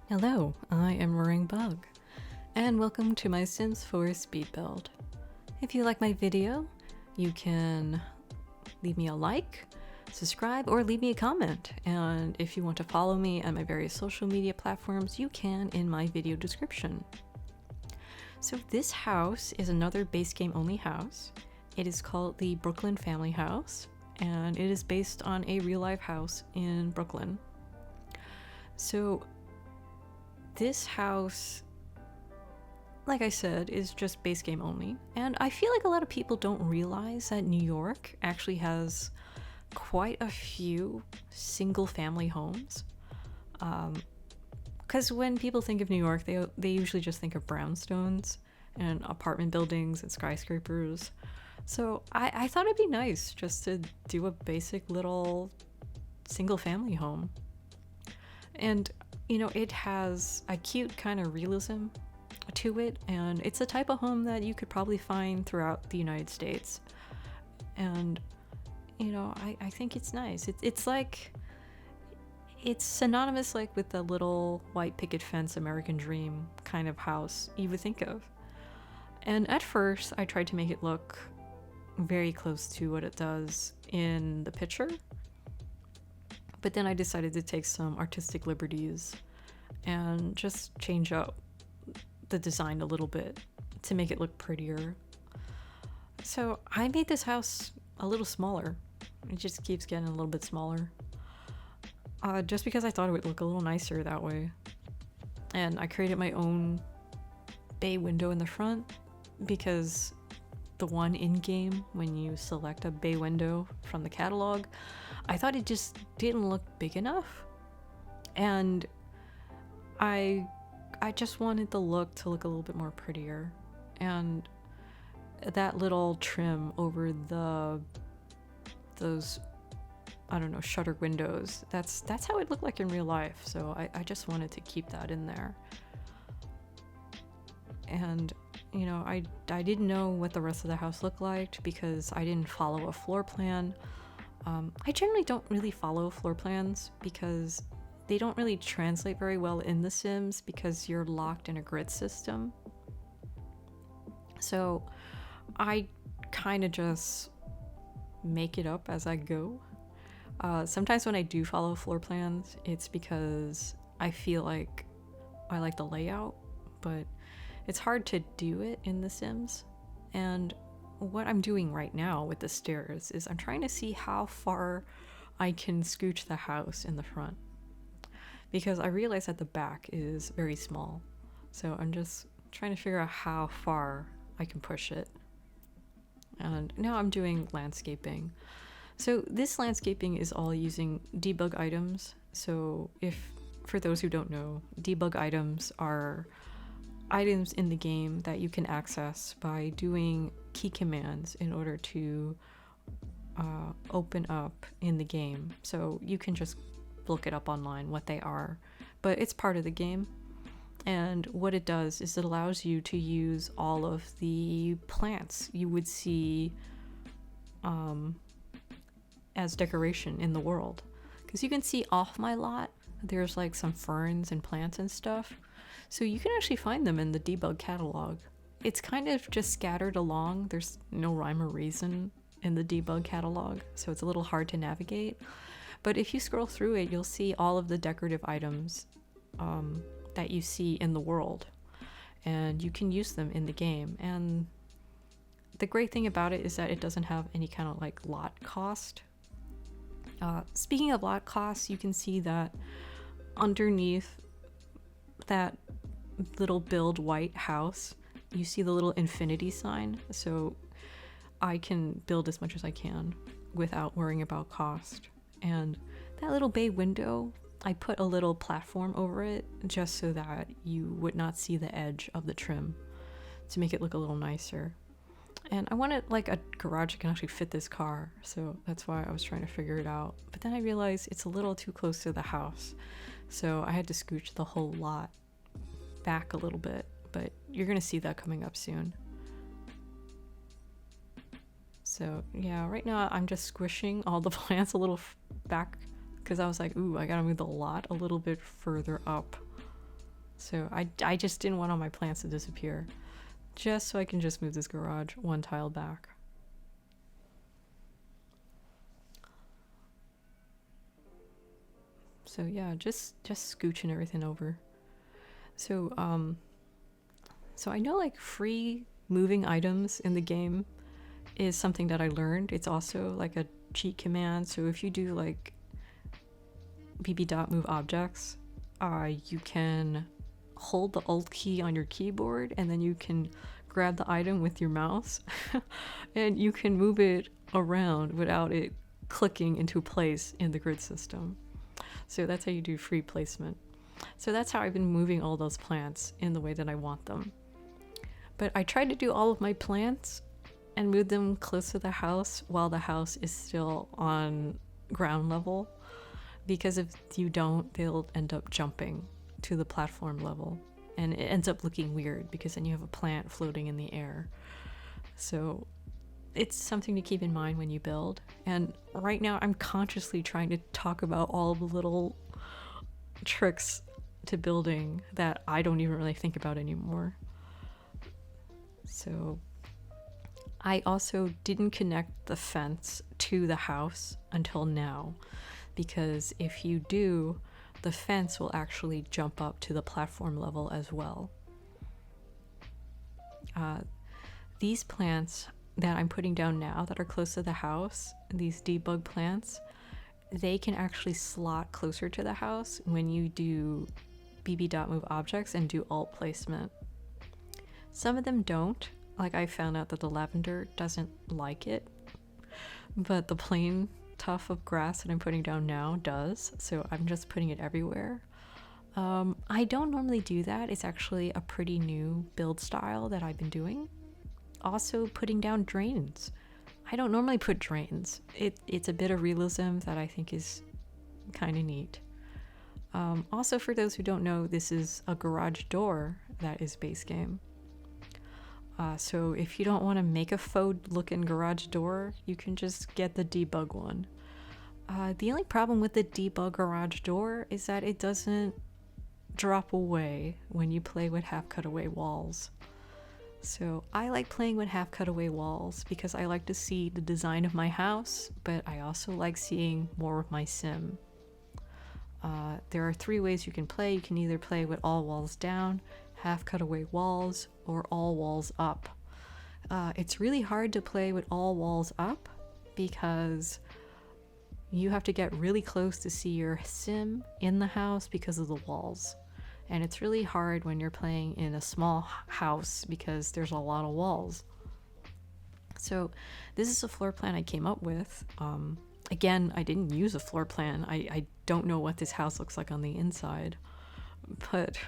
Hello, I am roaringbug, and welcome to my Sims 4 speed build. If you like my video, you can leave me a like, subscribe, or leave me a comment. And if you want to follow me on my various social media platforms, you can in my video description. So this house is another base game only house. It is called the Brooklyn Family House, and it is based on a real life house in Brooklyn. So this house, like I said, is just base game only, and I feel like a lot of people don't realize that New York actually has quite a few single family homes. Because when people think of New York, they usually just think of brownstones and apartment buildings and skyscrapers. So I thought it'd be nice just to do a basic little single family home. And you know, it has a cute kind of realism to it, and it's a type of home that you could probably find throughout the United States. And you know, I think it's nice. It's like, it's synonymous like with the little white picket fence American dream kind of house you would think of. And at first I tried to make it look very close to what it does in the picture, but then I decided to take some artistic liberties and just change up the design a little bit to make it look prettier. So I made this house a little smaller. It just keeps getting a little bit smaller. Just because I thought it would look a little nicer that way. And I created my own bay window in the front, because the one in-game, when you select a bay window from the catalog, I thought it just didn't look big enough. And I just wanted the look to look a little bit more prettier. And that little trim over those, I don't know, shutter windows, that's how it looked like in real life. So I just wanted to keep that in there. And you know, I didn't know what the rest of the house looked like because I didn't follow a floor plan. I generally don't really follow floor plans because they don't really translate very well in The Sims because you're locked in a grid system. So I kind of just make it up as I go. Sometimes when I do follow floor plans, it's because I feel like I like the layout, but it's hard to do it in The Sims. And what I'm doing right now with the stairs is I'm trying to see how far I can scooch the house in the front, because I realize that the back is very small. So I'm just trying to figure out how far I can push it. And now I'm doing landscaping. So this landscaping is all using debug items. So for those who don't know, debug items are items in the game that you can access by doing key commands in order to open up in the game. So you can just look it up online what they are, but it's part of the game. And what it does is it allows you to use all of the plants you would see as decoration in the world. Because you can see off my lot, there's like some ferns and plants and stuff. So you can actually find them in the debug catalog. It's kind of just scattered along. There's no rhyme or reason in the debug catalog, so it's a little hard to navigate. But if you scroll through it, you'll see all of the decorative items that you see in the world, and you can use them in the game. And the great thing about it is that it doesn't have any kind of like lot cost. Speaking of lot costs, you can see that underneath that little build white house, you see the little infinity sign. So I can build as much as I can without worrying about cost. And that little bay window, I put a little platform over it just so that you would not see the edge of the trim, to make it look a little nicer. And I wanted like a garage that can actually fit this car, so that's why I was trying to figure it out. But then I realized it's a little too close to the house, so I had to scooch the whole lot back a little bit, but you're gonna see that coming up soon. So yeah, right now I'm just squishing all the plants a little back because I was like, ooh, I gotta move the lot a little bit further up So I just didn't want all my plants to disappear, just so I can just move this garage one tile back. So yeah, just scooching everything over. So so I know like free moving items in the game is something that I learned. It's also like a cheat command. So if you do like bb.move objects, you can hold the alt key on your keyboard and then you can grab the item with your mouse and you can move it around without it clicking into place in the grid system. So that's how you do free placement. So that's how I've been moving all those plants in the way that I want them. But I tried to do all of my plants and move them close to the house while the house is still on ground level, because if you don't, they'll end up jumping to the platform level and it ends up looking weird because then you have a plant floating in the air. So it's something to keep in mind when you build. And right now I'm consciously trying to talk about all the little tricks to building that I don't even really think about anymore. So I also didn't connect the fence to the house until now, because if you do, the fence will actually jump up to the platform level as well. These plants that I'm putting down now that are close to the house, these debug plants, they can actually slot closer to the house when you do bb.move objects and do alt placement. Some of them don't. Like I found out that the lavender doesn't like it, but the plain tuft of grass that I'm putting down now does, so I'm just putting it everywhere. I don't normally do that. It's actually a pretty new build style that I've been doing. Also putting down drains. I don't normally put drains. It's a bit of realism that I think is kind of neat. Also, for those who don't know, this is a garage door that is base game. So if you don't want to make a faux looking garage door, you can just get the debug one. The only problem with the debug garage door is that it doesn't drop away when you play with half cutaway walls. So I like playing with half cutaway walls because I like to see the design of my house, but I also like seeing more of my sim. There are 3 ways you can play. You can either play with all walls down, half cutaway walls, or all walls up. It's really hard to play with all walls up because you have to get really close to see your sim in the house because of the walls. And it's really hard when you're playing in a small house because there's a lot of walls. So this is a floor plan I came up with. Again, I didn't use a floor plan. I don't know what this house looks like on the inside, but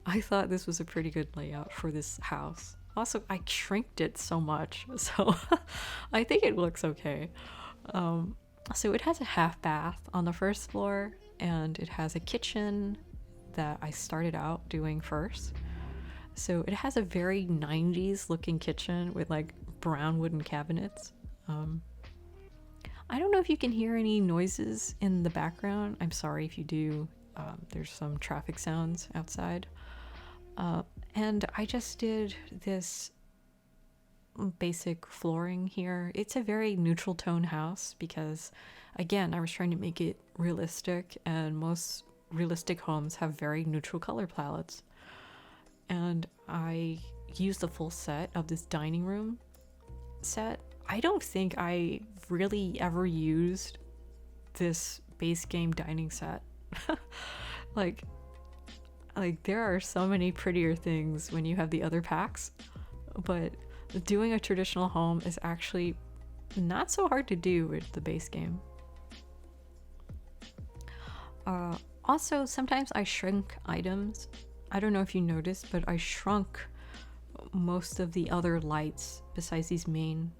I thought this was a pretty good layout for this house. Also, I shrinked it so much, so I think it looks okay. So it has a half bath on the first floor, and it has a kitchen that I started out doing first. So it has a very 90s looking kitchen with like brown wooden cabinets. I don't know if you can hear any noises in the background. I'm sorry if you do. There's some traffic sounds outside. And I just did this basic flooring here. It's a very neutral tone house because, again, I was trying to make it realistic, and most realistic homes have very neutral color palettes. And I used the full set of this dining room set. I don't think I really ever used this base game dining set. like there are so many prettier things when you have the other packs, but doing a traditional home is actually not so hard to do with the base game. Also, sometimes I shrink items. I don't know if you noticed, but I shrunk most of the other lights besides these main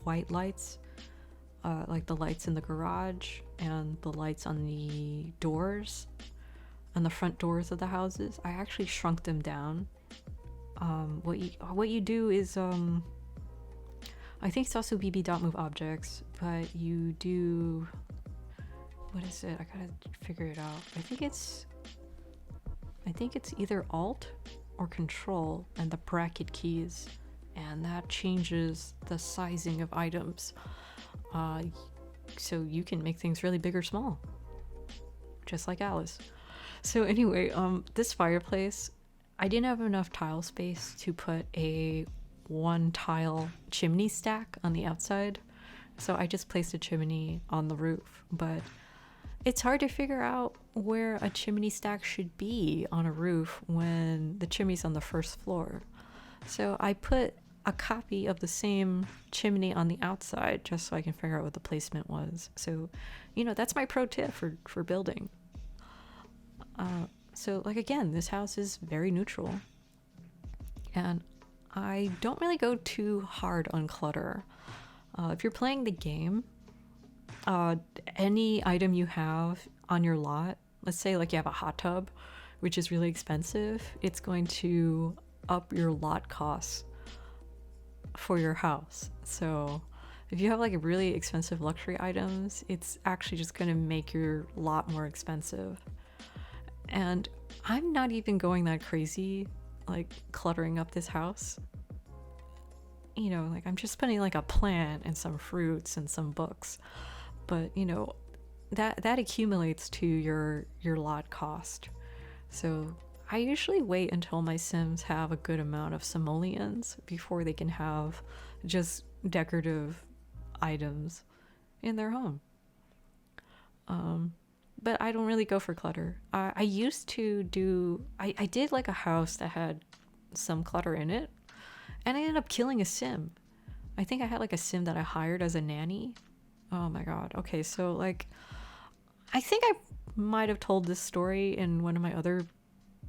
white lights, like the lights in the garage and the lights on the doors, on the front doors of the houses. I actually shrunk them down. What you do is, I think it's also bb.move objects, but you do, what is it? I gotta figure it out. I think it's I think it's either Alt or Control and the bracket keys, and that changes the sizing of items. So you can make things really big or small, just like Alice. So anyway, this fireplace, I didn't have enough tile space to put a one tile chimney stack on the outside, so I just placed a chimney on the roof. But it's hard to figure out where a chimney stack should be on a roof when the chimney's on the first floor. So I put a copy of the same chimney on the outside just so I can figure out what the placement was. So, that's my pro tip for building. So like, again, this house is very neutral, and I don't really go too hard on clutter. If you're playing the game, any item you have on your lot, let's say like you have a hot tub, which is really expensive, it's going to up your lot costs for your house. So if you have like really expensive luxury items, it's actually just going to make your lot more expensive. And I'm not even going that crazy, like cluttering up this house. Like I'm just putting like a plant and some fruits and some books. But that accumulates to your lot cost. So I usually wait until my Sims have a good amount of simoleons before they can have just decorative items in their home. But I don't really go for clutter. I used to I did like a house that had some clutter in it, and I ended up killing a Sim. I think I had like a Sim that I hired as a nanny. Oh my god. Okay, so like, I think I might have told this story in one of my other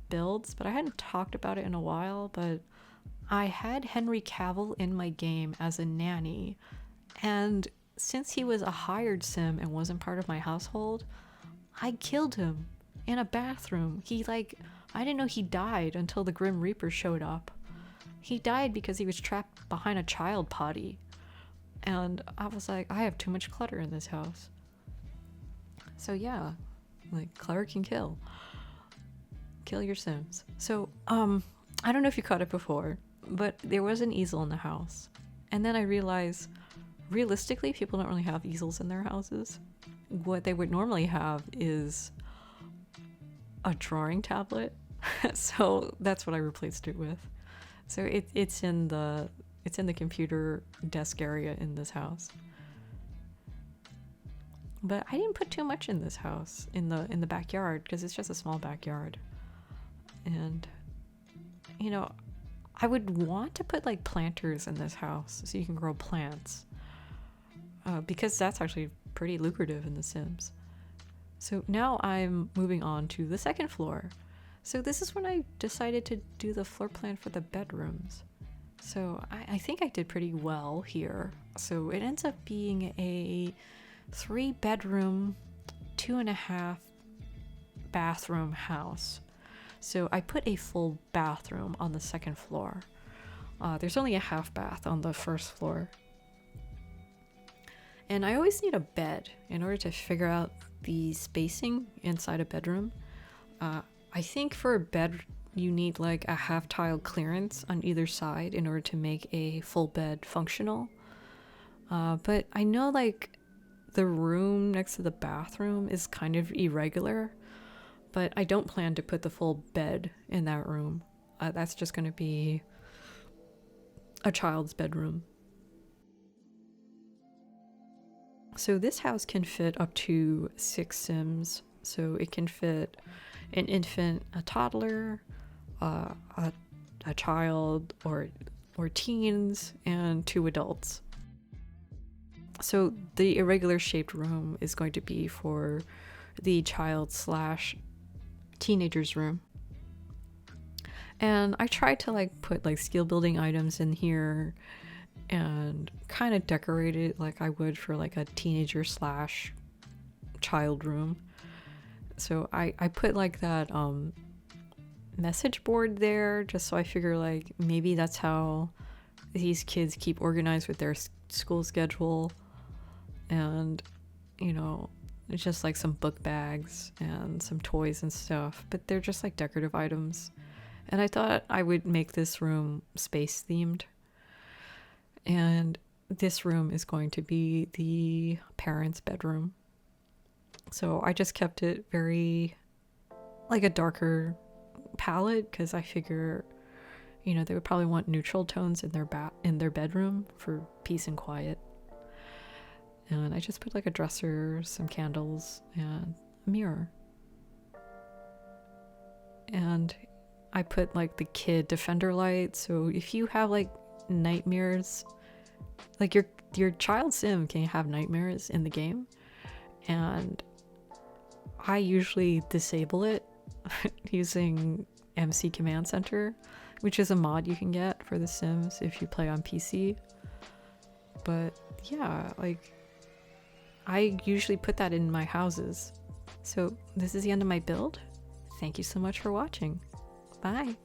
builds, but I hadn't talked about it in a while. But I had Henry Cavill in my game as a nanny, and since he was a hired Sim and wasn't part of my household, I killed him in a bathroom. I didn't know he died until the Grim Reaper showed up. He died because he was trapped behind a child potty. And I was like, I have too much clutter in this house. So yeah, like, clutter can kill. Kill your Sims. So, I don't know if you caught it before, but there was an easel in the house. And then I realized, realistically, people don't really have easels in their houses. What they would normally have is a drawing tablet. So that's what I replaced it with. So it's in the computer desk area in this house. But I didn't put too much in this house, in the backyard, because it's just a small backyard. And I would want to put like planters in this house so you can grow plants, because that's actually pretty lucrative in The Sims. So now I'm moving on to the second floor. So this is when I decided to do the floor plan for the bedrooms. So I think I did pretty well here. So it ends up being a 3-bedroom, 2.5 bathroom house. So I put a full bathroom on the second floor. There's only a half bath on the first floor. And I always need a bed in order to figure out the spacing inside a bedroom. I think for a bed, you need like a half tile clearance on either side in order to make a full bed functional. But I know like the room next to the bathroom is kind of irregular, but I don't plan to put the full bed in that room. That's just going to be a child's bedroom. So this house can fit up to 6 Sims. So it can fit an infant, a toddler, a child, or teens, and 2 adults. So the irregular shaped room is going to be for the child / teenager's room. And I tried to like put like skill building items in here and kind of decorate it like I would for like a teenager / child room. So I put like that message board there just so I figure like maybe that's how these kids keep organized with their school schedule. And It's just like some book bags and some toys and stuff, but they're just like decorative items. And I thought I would make this room space themed. And this room is going to be the parents' bedroom. So I just kept it very like a darker palette because I figure, you know, they would probably want neutral tones in their bedroom for peace and quiet. And I just put like a dresser, some candles, and a mirror. And I put like the kid defender light, so if you have like nightmares, like your child sim can have nightmares in the game, and I usually disable it using MC Command Center, which is a mod you can get for The Sims if you play on PC. But yeah, like I usually put that in my houses. So this is the end of my build. Thank you so much for watching. Bye.